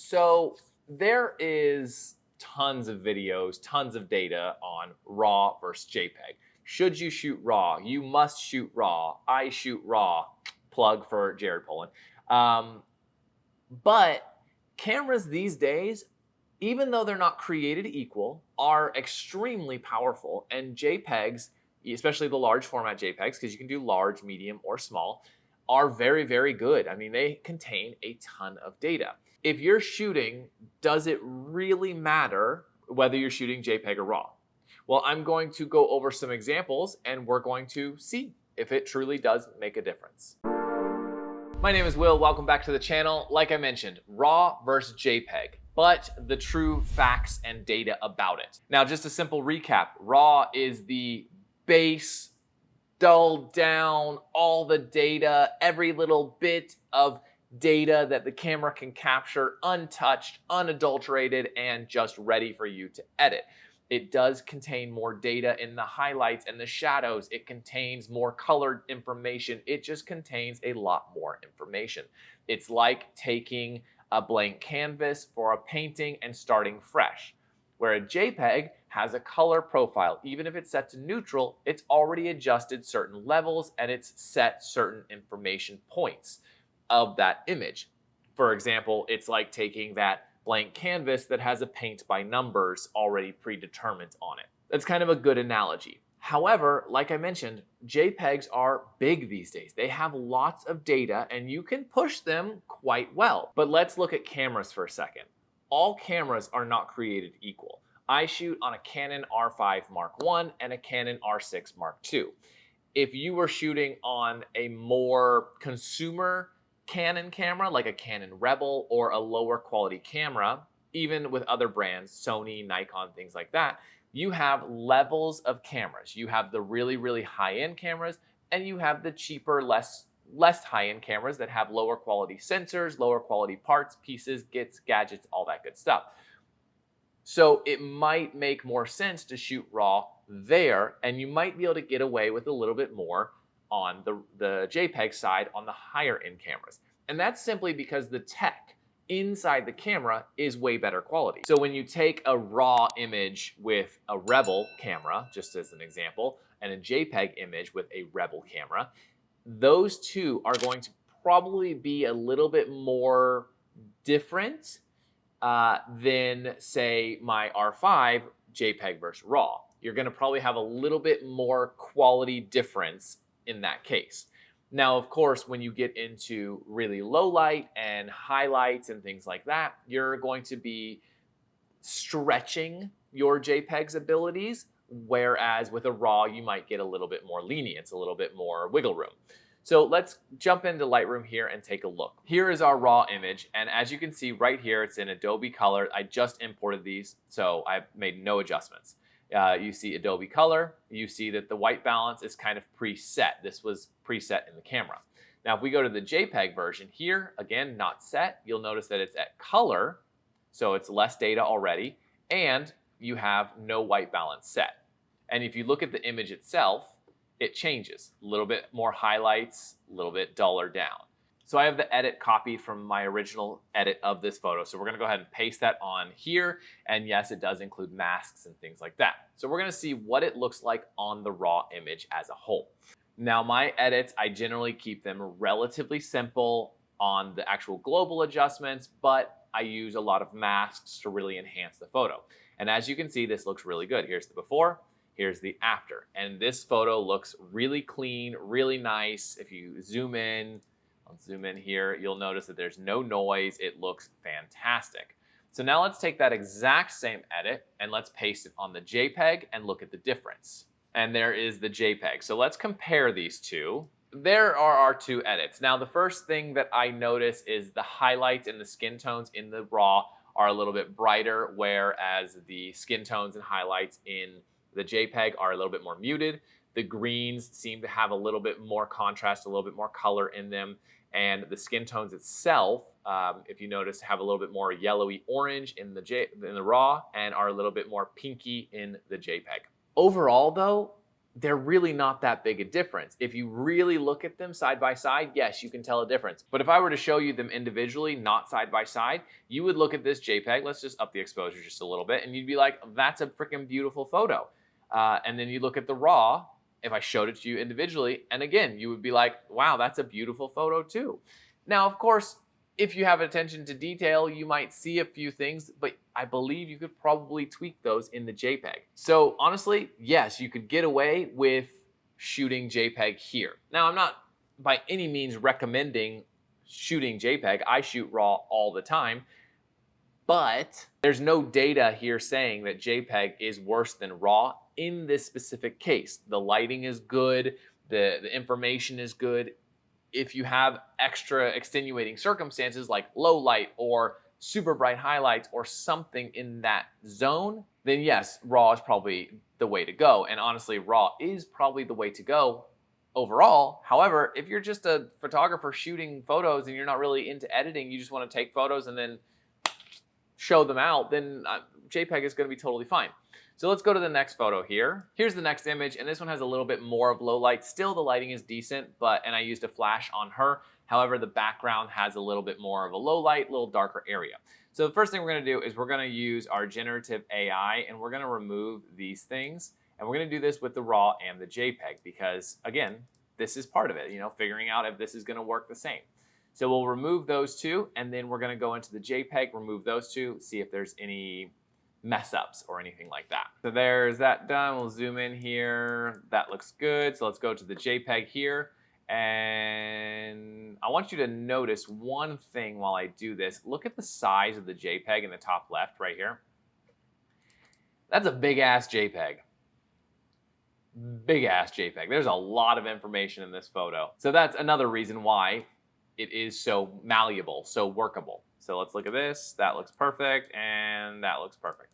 So there is tons of videos, tons of data on RAW versus JPEG. Should you shoot RAW? You must shoot RAW. I shoot RAW. Plug for Jared Polin. But cameras these days, even though they're not created equal, are extremely powerful. And JPEGs, especially the large format JPEGs, because you can do large, medium, or small, are very, very good. I mean, they contain a ton of data. If you're shooting, does it really matter whether you're shooting JPEG or RAW? Well, I'm going to go over some examples and we're going to see if it truly does make a difference. My name is Will, welcome back to the channel. Like I mentioned, RAW versus JPEG, but the true facts and data about it. Now, just a simple recap, RAW is the base, dulled down, all the data, every little bit of data that the camera can capture, untouched, unadulterated, and just ready for you to edit. It does contain more data in the highlights and the shadows. It contains more colored information. It just contains a lot more information. It's like taking a blank canvas for a painting and starting fresh. Where a JPEG has a color profile. Even if it's set to neutral, it's already adjusted certain levels and it's set certain information points of that image. For example, it's like taking that blank canvas that has a paint by numbers already predetermined on it. That's kind of a good analogy. However, like I mentioned, JPEGs are big these days. They have lots of data and you can push them quite well. But let's look at cameras for a second. All cameras are not created equal. I shoot on a Canon R5 Mark I and a Canon R6 Mark II. If you were shooting on a more consumer Canon camera, like a Canon Rebel or a lower quality camera, even with other brands, Sony, Nikon, things like that, you have levels of cameras. You have the really, really high-end cameras, and you have the cheaper, less high-end cameras that have lower quality sensors, lower quality parts, pieces, gadgets, all that good stuff. So it might make more sense to shoot RAW there, and you might be able to get away with a little bit more on the JPEG side on the higher end cameras. And that's simply because the tech inside the camera is way better quality. So when you take a RAW image with a Rebel camera, just as an example, and a JPEG image with a Rebel camera, those two are going to probably be a little bit more different than, say, my R5 JPEG versus RAW. You're going to probably have a little bit more quality difference in that case. Now, of course, when you get into really low light and highlights and things like that, you're going to be stretching your JPEG's abilities, whereas with a RAW, you might get a little bit more lenience, a little bit more wiggle room. So let's jump into Lightroom here and take a look. Here is our RAW image, and as you can see right here, it's in Adobe Color. I just imported these, so I've made no adjustments. You see Adobe Color, you see that the white balance is kind of preset. This was preset in the camera. Now, if we go to the JPEG version here, again, not set, you'll notice that it's at color, so it's less data already, and you have no white balance set. And if you look at the image itself, it changes. A little bit more highlights, a little bit duller down. So I have the edit copied from my original edit of this photo. So we're gonna go ahead and paste that on here. And yes, it does include masks and things like that. So we're gonna see what it looks like on the RAW image as a whole. Now my edits, I generally keep them relatively simple on the actual global adjustments, but I use a lot of masks to really enhance the photo. And as you can see, this looks really good. Here's the before, here's the after. And this photo looks really clean, really nice. If you zoom in, I'll zoom in here, you'll notice that there's no noise. It looks fantastic. So now let's take that exact same edit and let's paste it on the JPEG and look at the difference. And there is the JPEG. So let's compare these two. There are our two edits. Now the first thing that I notice is the highlights and the skin tones in the RAW are a little bit brighter, whereas the skin tones and highlights in the JPEG are a little bit more muted. The greens seem to have a little bit more contrast, a little bit more color in them. And the skin tones itself, if you notice, have a little bit more yellowy orange in the RAW and are a little bit more pinky in the JPEG. Overall though, they're really not that big a difference. If you really look at them side by side, yes, you can tell a difference. But if I were to show you them individually, not side by side, you would look at this JPEG, let's just up the exposure just a little bit, and you'd be like, that's a freaking beautiful photo. And then you look at the RAW, if I showed it to you individually, and again, you would be like, wow, that's a beautiful photo too. Now, of course, if you have attention to detail, you might see a few things, but I believe you could probably tweak those in the JPEG. So honestly, yes, you could get away with shooting JPEG here. Now, I'm not by any means recommending shooting JPEG. I shoot RAW all the time, but there's no data here saying that JPEG is worse than RAW in this specific case. The lighting is good, the information is good. If you have extra extenuating circumstances like low light or super bright highlights or something in that zone, then yes, RAW is probably the way to go. And honestly, RAW is probably the way to go overall. However, if you're just a photographer shooting photos and you're not really into editing, you just want to take photos and then show them out, then JPEG is going to be totally fine. So let's go to the next photo here. Here's the next image, and this one has a little bit more of low light. Still, the lighting is decent, and I used a flash on her. However, the background has a little bit more of a low light, little darker area. So the first thing we're going to do is we're going to use our generative AI, and we're going to remove these things. And we're going to do this with the RAW and the JPEG because, again, this is part of it, figuring out if this is going to work the same. So we'll remove those two, and then we're going to go into the JPEG, remove those two, see if there's any mess ups or anything like that. So there's that done. We'll zoom in here. That looks good. So let's go to the JPEG here. And I want you to notice one thing while I do this. Look at the size of the JPEG in the top left right here. That's a big ass JPEG. Big ass JPEG. There's a lot of information in this photo. So that's another reason why it is so malleable, so workable. So let's look at this. That looks perfect, and that looks perfect.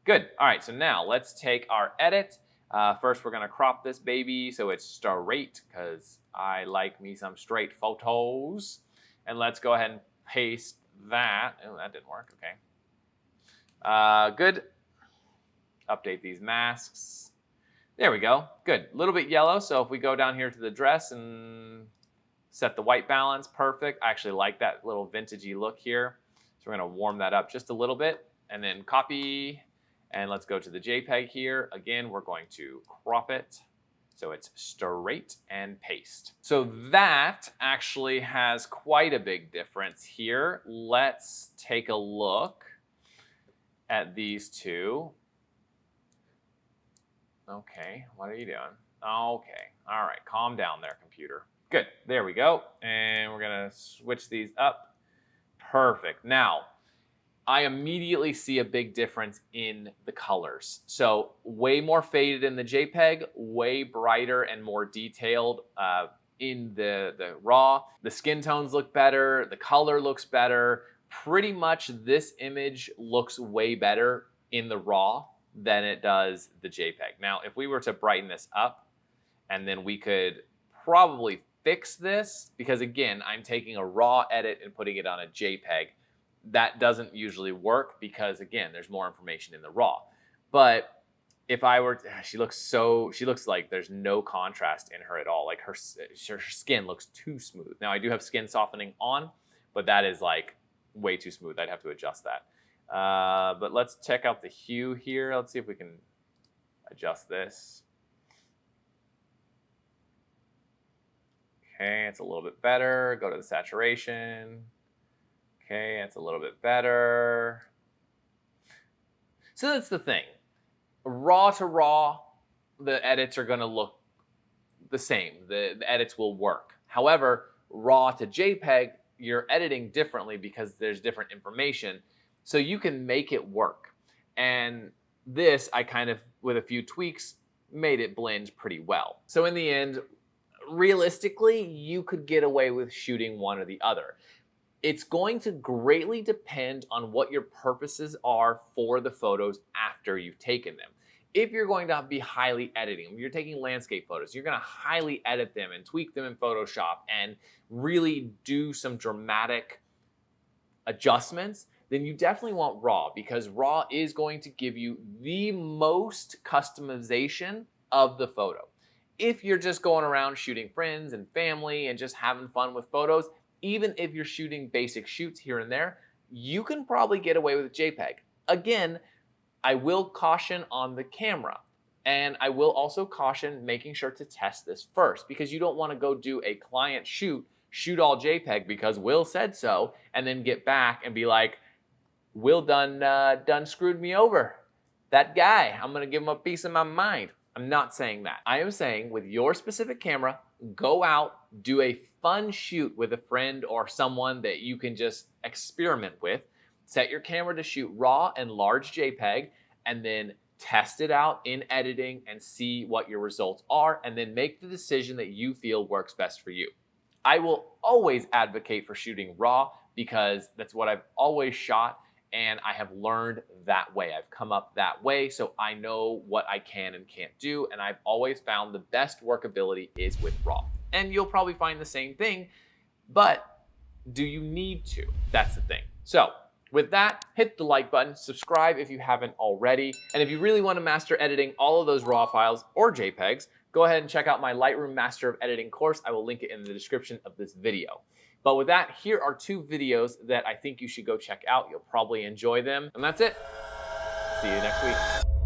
Good. All right, so now let's take our edit. First, we're going to crop this baby so it's straight, because I like me some straight photos. And let's go ahead and paste that. Oh, that didn't work. Okay. Good. Update these masks. There we go. Good. A little bit yellow, so if we go down here to the dress and set the white balance, perfect. I actually like that little vintagey look here. So we're going to warm that up just a little bit and then copy. And let's go to the JPEG here. Again, we're going to crop it so it's straight and paste. So that actually has quite a big difference here. Let's take a look at these two. Okay, what are you doing? Okay, all right, calm down there, computer. Good, there we go. And we're gonna switch these up. Perfect. Now, I immediately see a big difference in the colors. So way more faded in the JPEG, way brighter and more detailed in the RAW. The skin tones look better, the color looks better. Pretty much this image looks way better in the RAW than it does the JPEG. Now, if we were to brighten this up, and then we could probably fix this, because again, I'm taking a RAW edit and putting it on a JPEG. That doesn't usually work because, again, there's more information in the RAW. But if I were, she looks like there's no contrast in her at all. Like her skin looks too smooth. Now I do have skin softening on, but that is like way too smooth. I'd have to adjust that. But let's check out the hue here. Let's see if we can adjust this. Okay, it's a little bit better. Go to the saturation. Okay, it's a little bit better. So that's the thing. RAW to RAW, the edits are going to look the same. The edits will work. However, RAW to JPEG, you're editing differently because there's different information. So you can make it work. And this, I kind of, with a few tweaks, made it blend pretty well. So in the end, realistically, you could get away with shooting one or the other. It's going to greatly depend on what your purposes are for the photos after you've taken them. If you're going to be highly editing, if you're taking landscape photos, you're going to highly edit them and tweak them in Photoshop and really do some dramatic adjustments, then you definitely want RAW, because RAW is going to give you the most customization of the photo. If you're just going around shooting friends and family and just having fun with photos, even if you're shooting basic shoots here and there, you can probably get away with JPEG. Again, I will caution on the camera. And I will also caution making sure to test this first, because you don't want to go do a client shoot all JPEG because Will said so, and then get back and be like, Will done screwed me over. That guy, I'm going to give him a piece of my mind. I'm not saying that. I am saying with your specific camera, go out, do a fun shoot with a friend or someone that you can just experiment with. Set your camera to shoot raw and large JPEG, and then test it out in editing and see what your results are, and then make the decision that you feel works best for you. I will always advocate for shooting raw because that's what I've always shot, and I have learned that way. I've come up that way, so I know what I can and can't do, and I've always found the best workability is with raw. And you'll probably find the same thing, but do you need to? That's the thing. So with that, hit the like button, subscribe if you haven't already, and if you really want to master editing all of those RAW files or JPEGs, go ahead and check out my Lightroom Master of Editing course. I will link it in the description of this video. But with that, here are 2 videos that I think you should go check out. You'll probably enjoy them, and that's it. See you next week.